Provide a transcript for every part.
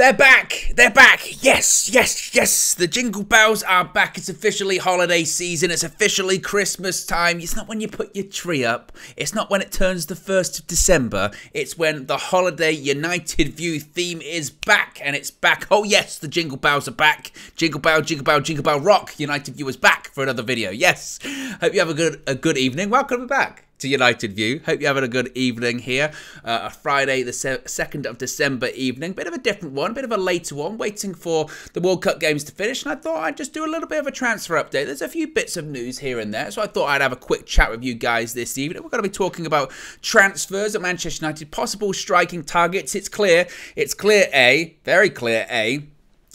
They're back! They're back! Yes, yes, yes! The Jingle Bells are back. It's officially holiday season. It's officially Christmas time. It's not when you put your tree up. It's not when it turns the 1st of December. It's when the holiday United View theme is back. And it's back. Oh yes, the Jingle Bells are back. Jingle Bell, Jingle Bell, Jingle Bell Rock. United View is back for another video. Yes. Hope you have a good evening. Welcome back to United View. Hope you're having a good evening here. A Friday the 2nd of December evening. Bit of a different one, bit of a later one, waiting for the World Cup games to finish, and I thought I'd just do a little bit of a transfer update. There's a few bits of news here and there, so I thought I'd have a quick chat with you guys this evening. We're going to be talking about transfers at Manchester United, possible striking targets. It's clear A, very clear A,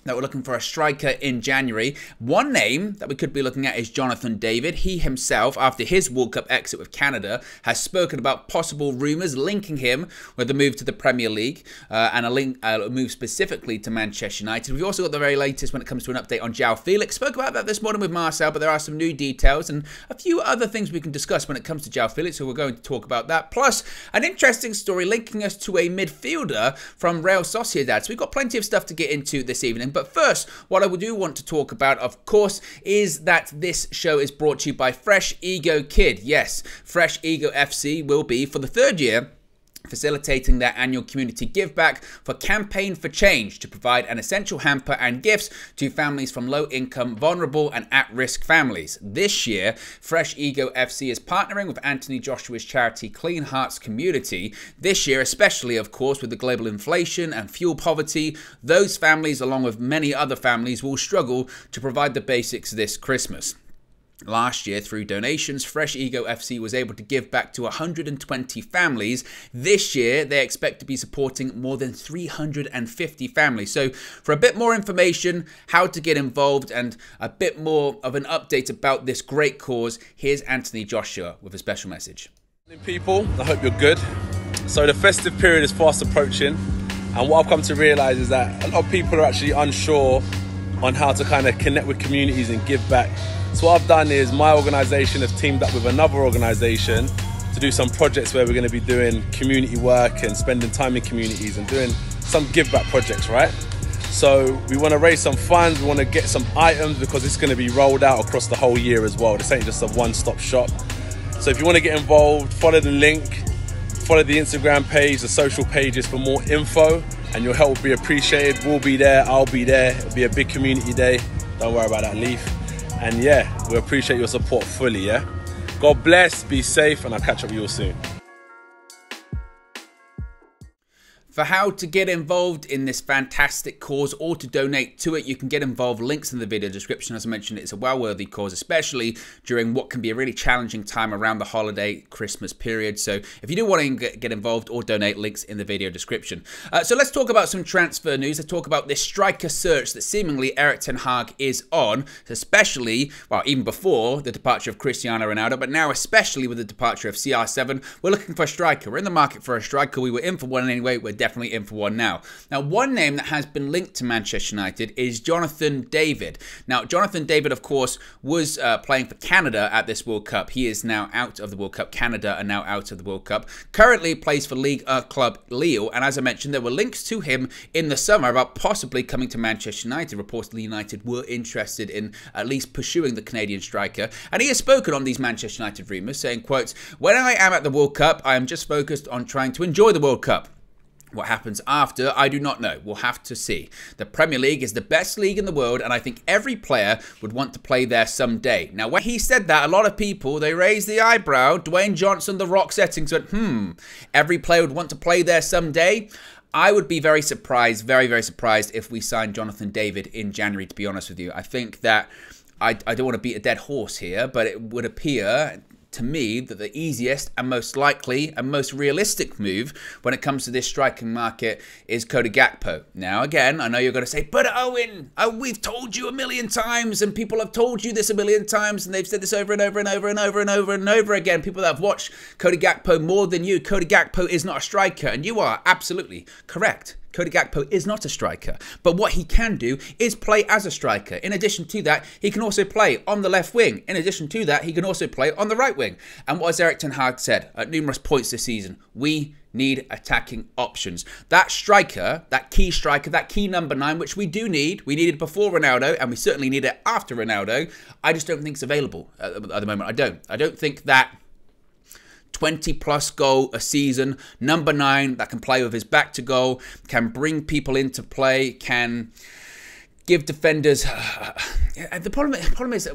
that we're looking for a striker in January. One name that we could be looking at is Jonathan David. He himself, after his World Cup exit with Canada, has spoken about possible rumours linking him with the move to the Premier League and a move specifically to Manchester United. We've also got the very latest when it comes to an update on João Felix. Spoke about that this morning with Marcel, but there are some new details and a few other things we can discuss when it comes to João Felix, so we're going to talk about that. Plus, an interesting story linking us to a midfielder from Real Sociedad. So we've got plenty of stuff to get into this evening. But first, what I do want to talk about, of course, is that this show is brought to you by Fresh Ego Kid. Yes, Fresh Ego FC will be, for the 3rd year, facilitating their annual community give back for Campaign for Change to provide an essential hamper and gifts to families from low-income, vulnerable and at-risk families. This year, Fresh Ego FC is partnering with Anthony Joshua's charity Clean Hearts Community. This year, especially, of course, with the global inflation and fuel poverty, those families, along with many other families, will struggle to provide the basics this Christmas. Last year, through donations, Fresh Ego FC was able to give back to 120 families. This year, they expect to be supporting more than 350 families. So for a bit more information, how to get involved, and a bit more of an update about this great cause, here's Anthony Joshua with a special message. People, I hope you're good. So the festive period is fast approaching, and what I've come to realise is that a lot of people are actually unsure on how to kind of connect with communities and give back. So what I've done is my organisation has teamed up with another organisation to do some projects where we're going to be doing community work and spending time in communities and doing some give back projects, right? So we want to raise some funds, we want to get some items because it's going to be rolled out across the whole year as well. This ain't just a one-stop shop. So if you want to get involved, follow the link, follow the Instagram page, the social pages for more info, and your help will be appreciated. We'll be there, I'll be there. It'll be a big community day. Don't worry about that, Leaf. And yeah, we appreciate your support fully, yeah? God bless, be safe, and I'll catch up with you all soon. For how to get involved in this fantastic cause or to donate to it, you can get involved. Links in the video description. As I mentioned, it's a well-worthy cause, especially during what can be a really challenging time around the holiday Christmas period. So if you do want to get involved or donate, links in the video description. So let's talk about some transfer news. Let's talk about this striker search that seemingly Erik ten Hag is on, especially, well, even before the departure of Cristiano Ronaldo, but now especially with the departure of CR7. We're looking for a striker. We're in the market for a striker. We were in for one anyway. We're definitely in for one now. Now, one name that has been linked to Manchester United is Jonathan David. Now, Jonathan David, of course, was playing for Canada at this World Cup. He is now out of the World Cup. Canada are now out of the World Cup. Currently plays for Ligue 1 club Lille, and as I mentioned, there were links to him in the summer about possibly coming to Manchester United. Reportedly, United were interested in at least pursuing the Canadian striker, and he has spoken on these Manchester United rumours, saying, quote, "When I am at the World Cup, I am just focused on trying to enjoy the World Cup. What happens after, I do not know. We'll have to see. The Premier League is the best league in the world, and I think every player would want to play there someday." Now, when he said that, a lot of people, they raised the eyebrow. Dwayne Johnson, The Rock settings went, every player would want to play there someday. I would be very surprised, very, very surprised if we signed Jonathan David in January, to be honest with you. I think that, I don't want to beat a dead horse here, but it would appear to me that the easiest and most likely and most realistic move when it comes to this striking market is Cody Gakpo. Now, again, I know you're going to say, but Owen, we've told you a million times, and people have told you this a million times, and they've said this over and over and over and over and over and over again. People that have watched Cody Gakpo more than you. Cody Gakpo is not a striker, and you are absolutely correct. Cody Gakpo is not a striker, but what he can do is play as a striker. In addition to that, he can also play on the left wing. In addition to that, he can also play on the right wing. And what has Erik ten Hag said at numerous points this season? We need attacking options. That striker, that key number 9, which we do need. We needed before Ronaldo, and we certainly need it after Ronaldo. I just don't think it's available at the moment. I don't think that 20-plus goal a season, number 9 that can play with his back to goal, can bring people into play, can give defenders... The problem is,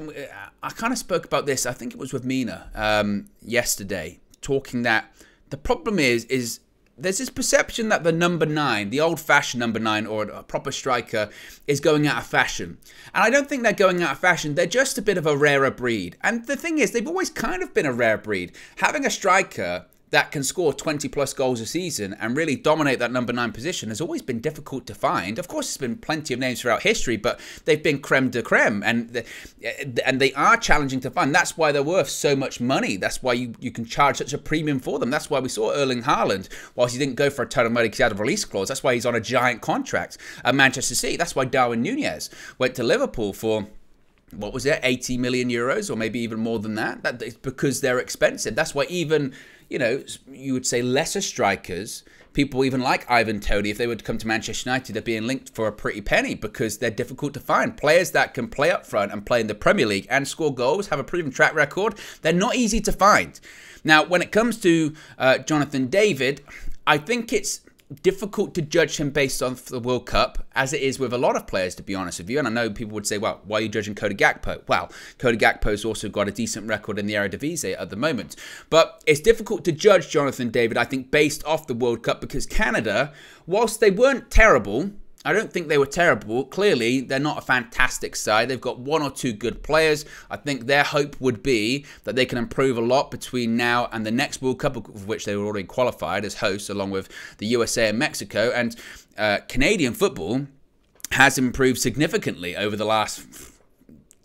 I kind of spoke about this, I think it was with Mina yesterday, talking that the problem is there's this perception that the number 9, the old-fashioned number 9 or a proper striker is going out of fashion. And I don't think they're going out of fashion. They're just a bit of a rarer breed. And the thing is, they've always kind of been a rare breed. Having a striker that can score 20-plus goals a season and really dominate that number 9 position has always been difficult to find. Of course, there's been plenty of names throughout history, but they've been creme de creme, and they are challenging to find. That's why they're worth so much money. That's why you can charge such a premium for them. That's why we saw Erling Haaland, whilst he didn't go for a ton of money because he had a release clause, that's why he's on a giant contract at Manchester City. That's why Darwin Núñez went to Liverpool for... what was it, 80 million euros, or maybe even more than that? It's because they're expensive. That's why even, you would say lesser strikers, people even like Ivan Toney, if they were to come to Manchester United, they're being linked for a pretty penny because they're difficult to find. Players that can play up front and play in the Premier League and score goals, have a proven track record, they're not easy to find. Now, when it comes to Jonathan David, I think it's difficult to judge him based on the World Cup, as it is with a lot of players, to be honest with you. And I know people would say, well, why are you judging Cody Gakpo? Well, Cody Gakpo's also got a decent record in the Eredivisie at the moment. But it's difficult to judge Jonathan David, I think, based off the World Cup, because Canada, whilst they weren't terrible, I don't think they were terrible. Clearly, they're not a fantastic side. They've got 1 or 2 good players. I think their hope would be that they can improve a lot between now and the next World Cup, of which they were already qualified as hosts, along with the USA and Mexico. And Canadian football has improved significantly over the last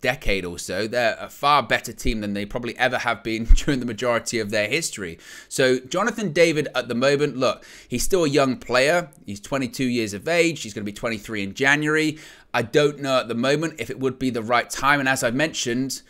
decade or so. They're a far better team than they probably ever have been during the majority of their history. So Jonathan David at the moment, look, he's still a young player. He's 22 years of age. He's going to be 23 in January. I don't know at the moment if it would be the right time. And as I mentioned,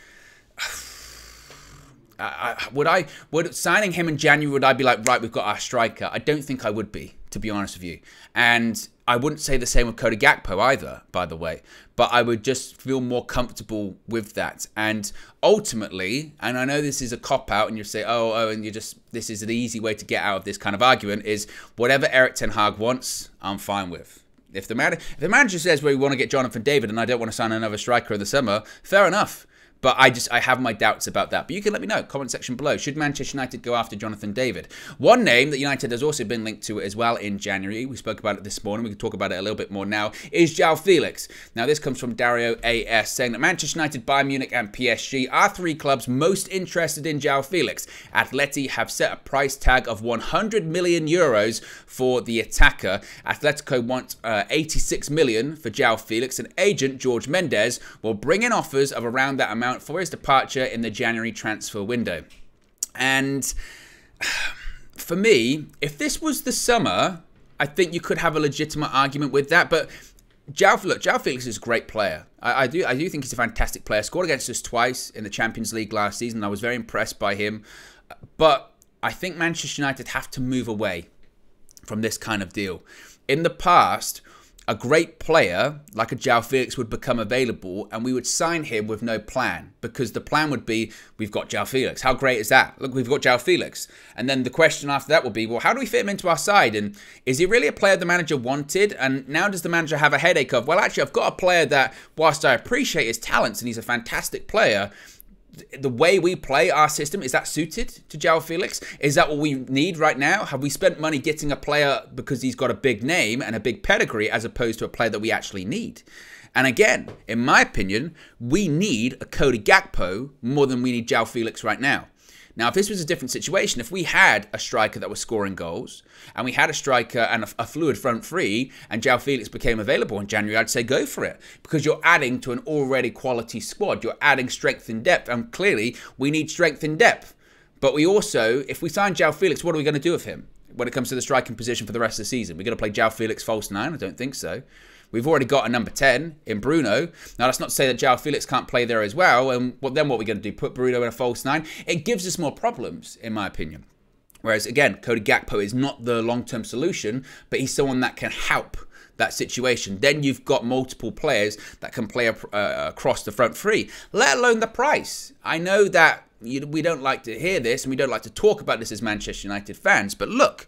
would signing him in January, would I be like, right, we've got our striker? I don't think I would be, to be honest with you. And I wouldn't say the same with Cody Gakpo either, by the way. But I would just feel more comfortable with that. And ultimately, and I know this is a cop-out, and you say, oh, and this is an easy way to get out of this kind of argument, is whatever Erik ten Hag wants, I'm fine with. If the manager says, well, we want to get Jonathan David and I don't want to sign another striker in the summer, fair enough. But I have my doubts about that. But you can let me know, comment section below. Should Manchester United go after Jonathan David? One name that United has also been linked to as well in January, we spoke about it this morning, we can talk about it a little bit more now, is João Felix. Now this comes from Dario AS, saying that Manchester United, Bayern Munich and PSG are 3 clubs most interested in João Felix. Atleti have set a price tag of 100 million euros for the attacker. Atletico want 86 million for João Felix, and agent George Mendes will bring in offers of around that amount for his departure in the January transfer window. And for me, if this was the summer, I think you could have a legitimate argument with that. But João Felix is a great player. I do think he's a fantastic player. Scored against us twice in the Champions League last season. I was very impressed by him. But I think Manchester United have to move away from this kind of deal. In the past, a great player like a João Felix would become available and we would sign him with no plan, because the plan would be, we've got João Felix. How great is that? Look, we've got João Felix. And then the question after that would be, well, how do we fit him into our side? And is he really a player the manager wanted? And now does the manager have a headache of, well, actually, I've got a player that, whilst I appreciate his talents and he's a fantastic player, the way we play our system, is that suited to João Felix? Is that what we need right now? Have we spent money getting a player because he's got a big name and a big pedigree, as opposed to a player that we actually need? And again, in my opinion, we need a Cody Gakpo more than we need João Felix right now. Now, if this was a different situation, if we had a striker that was scoring goals, and we had a striker and a fluid front three, and João Felix became available in January, I'd say go for it. Because you're adding to an already quality squad. You're adding strength in depth. And clearly, we need strength in depth. But we also, if we sign João Felix, what are we going to do with him? when it comes to the striking position for the rest of the season? We're going to play João Felix false 9? I don't think so. We've already got a number 10 in Bruno. Now, that's not to say that João Felix can't play there as well. And then what are we going to do? Put Bruno in a false 9? It gives us more problems, in my opinion. Whereas, again, Cody Gakpo is not the long-term solution, but he's someone that can help that situation. Then you've got multiple players that can play across the front three, let alone the price. I know that we don't like to hear this and we don't like to talk about this as Manchester United fans, but look,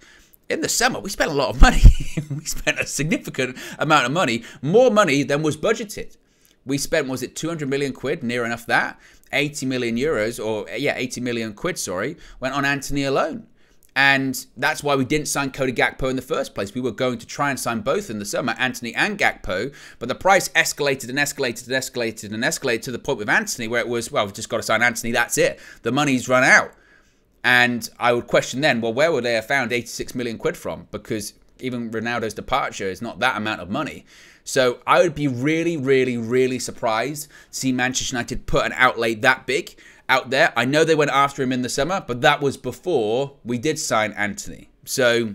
in the summer, we spent a lot of money. We spent a significant amount of money, more money than was budgeted. We spent, was it 200 million quid, near enough that? 80 million euros, or yeah, 80 million quid, sorry, went on Antony alone. And that's why we didn't sign Cody Gakpo in the first place. We were going to try and sign both in the summer, Antony and Gakpo, but the price escalated and escalated and escalated and escalated to the point with Antony where it was, well, we've just got to sign Antony, that's it. The money's run out. And I would question then, well, where would they have found 86 million quid from? Because even Ronaldo's departure is not that amount of money. So I would be really, really, really surprised to see Manchester United put an outlay that big out there. I know they went after him in the summer, but that was before we did sign Antony. So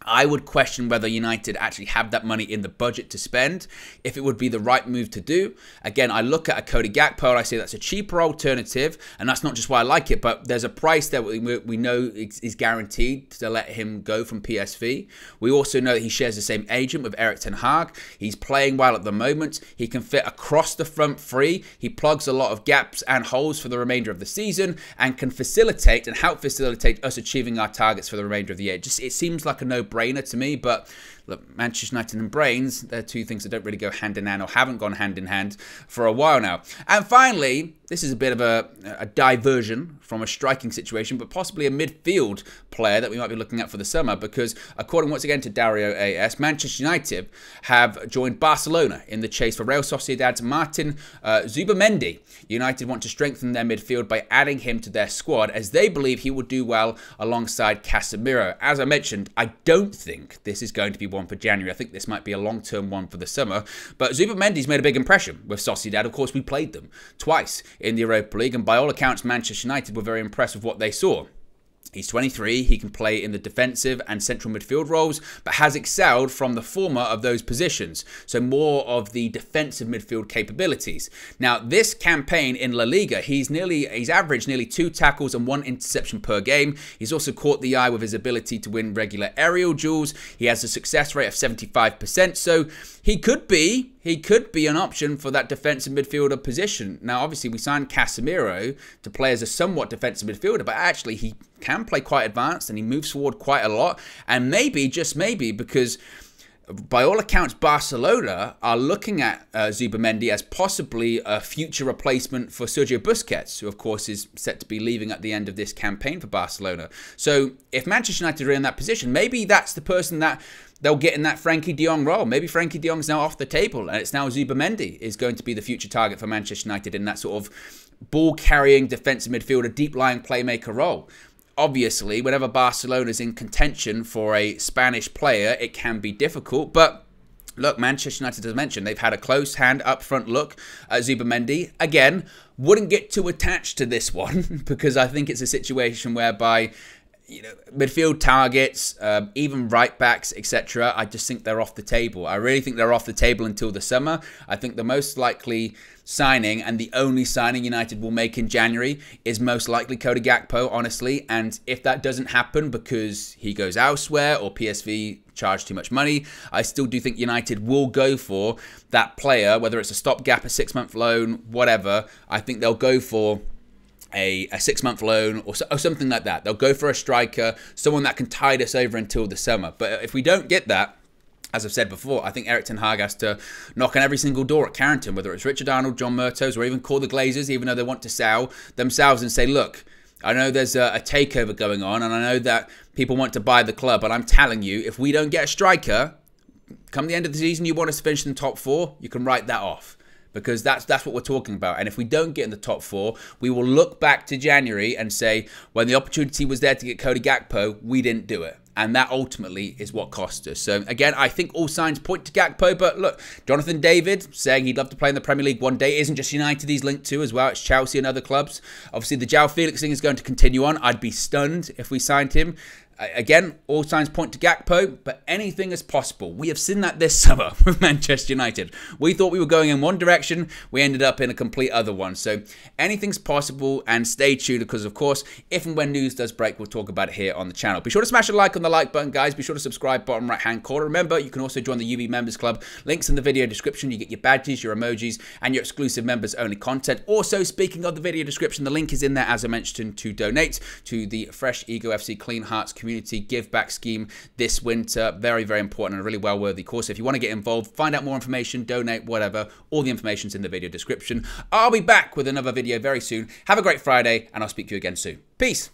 I would question whether United actually have that money in the budget to spend, if it would be the right move to do. Again, I look at a Cody Gakpo and I say that's a cheaper alternative, and that's not just why I like it, but there's a price that we know is guaranteed to let him go from PSV. We also know that he shares the same agent with Erik ten Hag. He's playing well at the moment. He can fit across the front three. He plugs a lot of gaps and holes for the remainder of the season and can facilitate and help facilitate us achieving our targets for the remainder of the year. It seems like a no-brainer to me, but look, Manchester United and brains, they're two things that don't really go hand in hand or haven't gone hand in hand for a while now. And finally, this is a bit of a diversion from a striking situation, but possibly a midfield player that we might be looking at for the summer, because according once again to Dario AS, Manchester United have joined Barcelona in the chase for Real Sociedad's Martin Zubimendi. United want to strengthen their midfield by adding him to their squad, as they believe he would do well alongside Casemiro. As I mentioned, I don't think this is going to be one for January. I think this might be a long-term one for the summer. But Zubimendi's made a big impression with Sociedad. Of course, we played them twice in the Europa League, and by all accounts, Manchester United were very impressed with what they saw. He's 23, he can play in the defensive and central midfield roles, but has excelled from the former of those positions, so more of the defensive midfield capabilities. Now, this campaign in La Liga, he's averaged nearly 2 tackles and 1 interception per game. He's also caught the eye with his ability to win regular aerial duels. He has a success rate of 75%, so he could be an option for that defensive midfielder position. Now, obviously, we signed Casemiro to play as a somewhat defensive midfielder, but actually he can play quite advanced and he moves forward quite a lot. And maybe, just maybe, because by all accounts, Barcelona are looking at Zubimendi as possibly a future replacement for Sergio Busquets, who of course is set to be leaving at the end of this campaign for Barcelona. So if Manchester United are in that position, maybe that's the person that they'll get in that Frankie de Jong role. Maybe Frankie de Jong's now off the table and it's now Zubimendi is going to be the future target for Manchester United in that sort of ball-carrying defensive midfielder, deep-lying playmaker role. Obviously, whenever Barcelona's in contention for a Spanish player, it can be difficult. But look, Manchester United, as mentioned, they've had a close hand up front look at Zubimendi. Again, wouldn't get too attached to this one because I think it's a situation whereby, you know, midfield targets, even right backs, etc. I just think they're off the table. I really think they're off the table until the summer. I think the most likely signing and the only signing United will make in January is most likely Cody Gakpo, honestly. And if that doesn't happen because he goes elsewhere or PSV charge too much money, I still do think United will go for that player, whether it's a stopgap, a 6-month loan, whatever. I think they'll go for a 6-month loan or something like that. They'll go for a striker, someone that can tide us over until the summer. But if we don't get that, as I've said before, I think Erik ten Hag has to knock on every single door at Carrington, whether it's Richard Arnold, John Murtos, or even call the Glazers, even though they want to sell themselves, and say, look, I know there's a takeover going on, and I know that people want to buy the club, but I'm telling you, if we don't get a striker, come the end of the season, you want us to finish in the top 4, you can write that off. Because that's what we're talking about. And if we don't get in the top 4, we will look back to January and say, when the opportunity was there to get Cody Gakpo, we didn't do it. And that ultimately is what cost us. So again, I think all signs point to Gakpo. But look, Jonathan David saying he'd love to play in the Premier League one day. It isn't just United he's linked to as well. It's Chelsea and other clubs. Obviously, the João Felix thing is going to continue on. I'd be stunned if we signed him. Again, all signs point to Gakpo, but anything is possible. We have seen that this summer with Manchester United. We thought we were going in one direction, we ended up in a complete other one. So anything's possible, and stay tuned because, of course, if and when news does break, we'll talk about it here on the channel. Be sure to smash a like on the like button, guys. Be sure to subscribe, bottom right-hand corner. Remember, you can also join the UB Members Club. Links in the video description. You get your badges, your emojis, and your exclusive members-only content. Also, speaking of the video description, the link is in there, as I mentioned, to donate to the Fresh Ego FC Clean Hearts Community Give Back Scheme this winter. Very, very important and a really well-worthy cause. So if you want to get involved, find out more information, donate, whatever, all the information's in the video description. I'll be back with another video very soon. Have a great Friday, and I'll speak to you again soon. Peace.